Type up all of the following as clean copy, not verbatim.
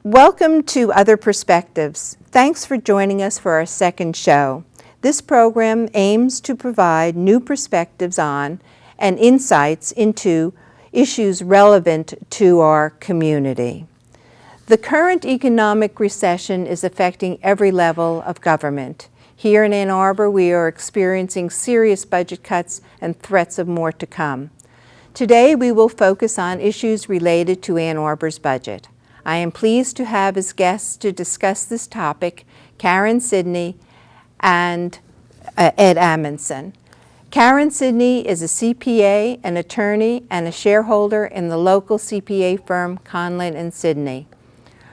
Welcome to Other Perspectives. Thanks for joining us for our second show. This program aims to provide new perspectives on and insights into issues relevant to our community. The current economic recession is affecting every level of government. Here in Ann Arbor, we are experiencing serious budget cuts and threats of more to come. Today, we will focus on issues related to Ann Arbor's budget. I am pleased to have as guests to discuss this topic Karen Sidney and Ed Amonsen. Karen Sidney is a CPA, an attorney, and a shareholder in the local CPA firm Conlin and Sidney.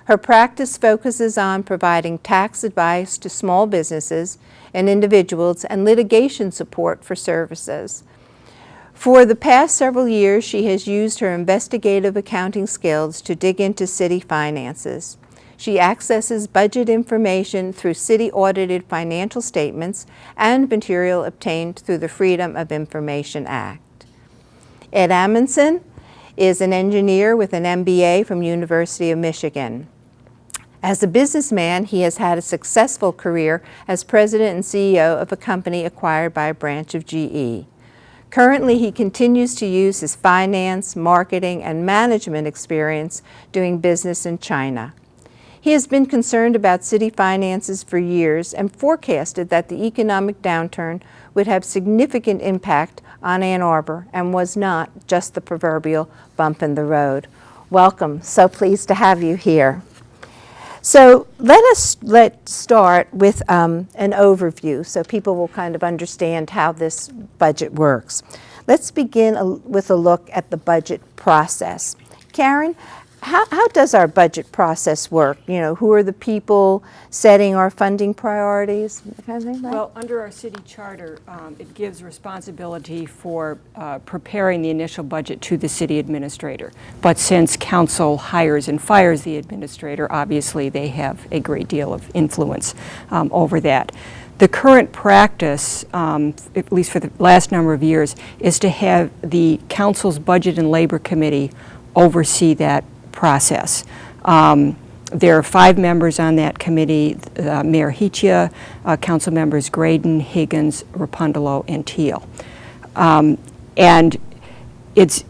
Her practice focuses on providing tax advice to small businesses and individuals and litigation support for services. For the past several years, she has used her investigative accounting skills to dig into city finances. She accesses budget information through city-audited financial statements and material obtained through the Freedom of Information Act. Ed Amonsen is an engineer with an MBA from University of Michigan. As a businessman, he has had a successful career as president and CEO of a company acquired by a branch of GE. Currently, he continues to use his finance, marketing, and management experience doing business in China. He has been concerned about city finances for years and forecasted that the economic downturn would have significant impact on Ann Arbor and was not just the proverbial bump in the road. Welcome. So pleased to have you here. So let's start with an overview so people will kind of understand how this budget works. Let's begin with a look at the budget process. Karen, how does our budget process work? You know, who are the people setting our funding priorities? Well, under our city charter, it gives responsibility for preparing the initial budget to the city administrator. But since council hires and fires the administrator, obviously they have a great deal of influence over that. The current practice, at least for the last number of years, is to have the council's Budget and Labor Committee oversee that process. There are 5 members on that committee, Mayor Hichia, council members Graydon, Higgins, Rapundolo, and Teal. And it's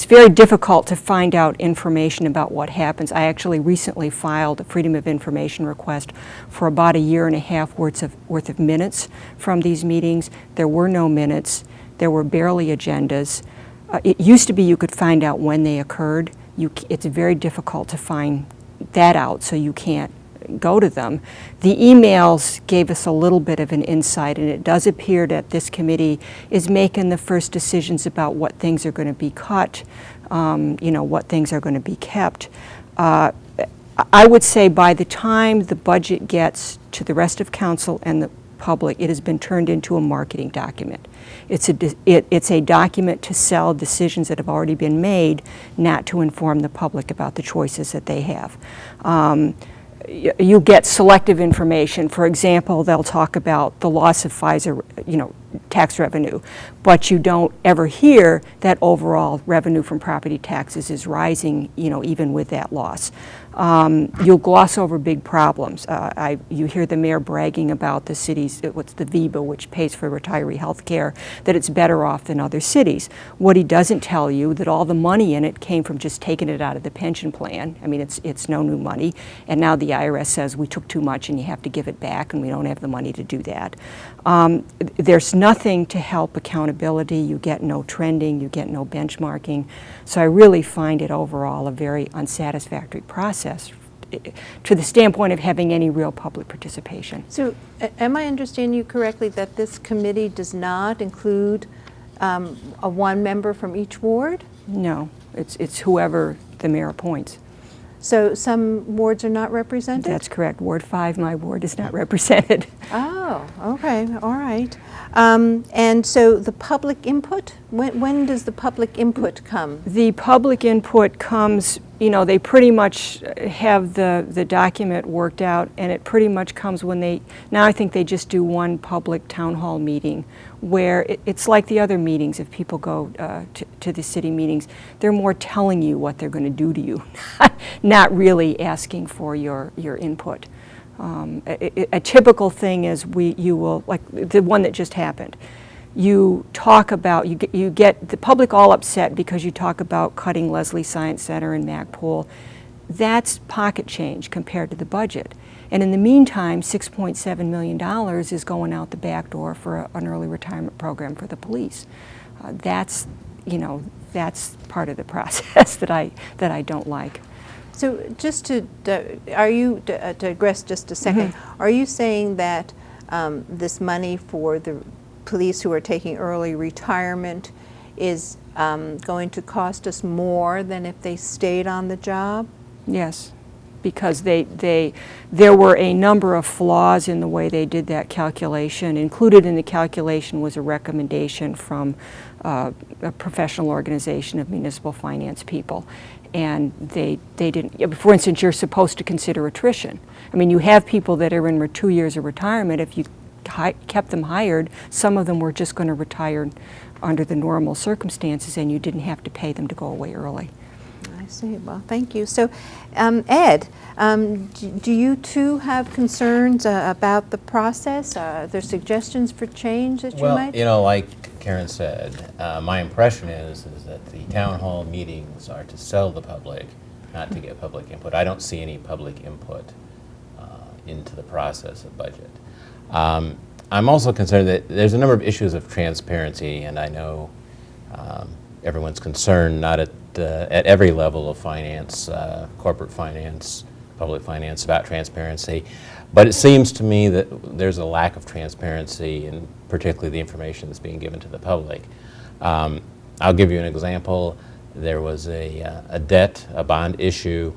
very difficult to find out information about what happens. I actually recently filed a Freedom of Information request for about 1.5 years worth of minutes from these meetings. There were no minutes. There were barely agendas. It used to be you could find out when they occurred. It's very difficult to find that out, so you can't go to them. The emails gave us a little bit of an insight, and it does appear that this committee is making the first decisions about what things are going to be cut, what things are going to be kept. I would say by the time the budget gets to the rest of council and the public, it has been turned into a marketing document. It's a document to sell decisions that have already been made, not to inform the public about the choices that they have. You get selective information. For example, they'll talk about the loss of Pfizer, tax revenue, but you don't ever hear that overall revenue from property taxes is rising, even with that loss. You'll gloss over big problems. You hear the mayor bragging about the city's, what's the VIBA, which pays for retiree health care, that it's better off than other cities. What he doesn't tell you, that all the money in it came from just taking it out of the pension plan. I mean, it's no new money, and now the IRS says we took too much and you have to give it back, and we don't have the money to do that. There's nothing to help accountability. You get no trending, you get no benchmarking. So I really find it overall a very unsatisfactory process to the standpoint of having any real public participation. So am I understanding you correctly that this committee does not include one member from each ward? No, it's whoever the mayor appoints. So some wards are not represented? That's correct. Ward 5, my ward, is not represented. Oh, okay, all right. And so the public input, when does the public input come? The public input comes, you know, they pretty much have the document worked out, and it pretty much comes when now I think they just do one public town hall meeting where it's like the other meetings. If people go to the city meetings, they're more telling you what they're going to do to you, not really asking for your input. A typical thing is you will, like the one that just happened, you talk about, you get the public all upset because you talk about cutting Leslie Science Center and Macpool. That's pocket change compared to the budget. And in the meantime, $6.7 million is going out the back door for an early retirement program for the police. That's part of the process that I don't like. So just to digress just a second, are you saying that this money for the police who are taking early retirement is going to cost us more than if they stayed on the job? Yes, because there were a number of flaws in the way they did that calculation. Included in the calculation was a recommendation from a professional organization of municipal finance people. And they didn't, for instance, you're supposed to consider attrition. I mean, you have people that are in 2 years of retirement. If you kept them hired, some of them were just going to retire under the normal circumstances, and you didn't have to pay them to go away early. I see. Well, thank you. So, Ed, do you too have concerns about the process? Are there suggestions for change that you might? Well, you know, like Karen said, my impression is that the town hall meetings are to sell the public, not to get public input. I don't see any public input into the process of budget. I'm also concerned that there's a number of issues of transparency, and I know everyone's concerned, not at every level of finance, corporate finance, public finance, about transparency. But it seems to me that there's a lack of transparency, and particularly the information that's being given to the public. I'll give you an example. There was a bond issue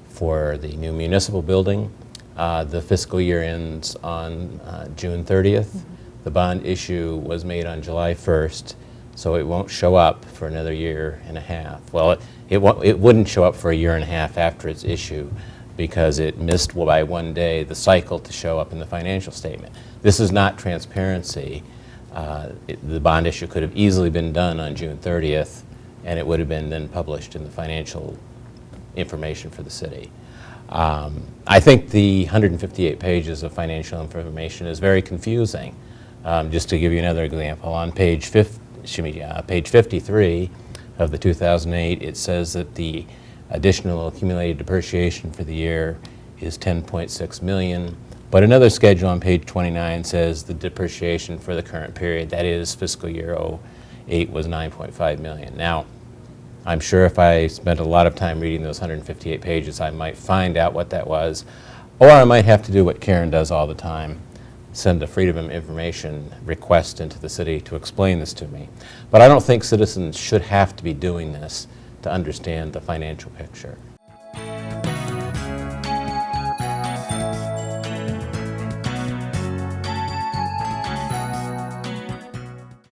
for the new municipal building. The fiscal year ends on June 30th. The bond issue was made on July 1st, so it won't show up for another year and a half. Well, it wouldn't show up for a year and a half after its issue because it missed by 1 day the cycle to show up in the financial statement. This is not transparency. The bond issue could have easily been done on June 30th, and it would have been then published in the financial information for the city. I think the 158 pages of financial information is very confusing. Just to give you another example, on page 53 of the 2008, it says that the additional accumulated depreciation for the year is $10.6 million. But another schedule on page 29 says the depreciation for the current period, that is fiscal year 08, was $9.5 million. Now, I'm sure if I spent a lot of time reading those 158 pages, I might find out what that was, or I might have to do what Karen does all the time, send a Freedom of Information request into the city to explain this to me. But I don't think citizens should have to be doing this to understand the financial picture.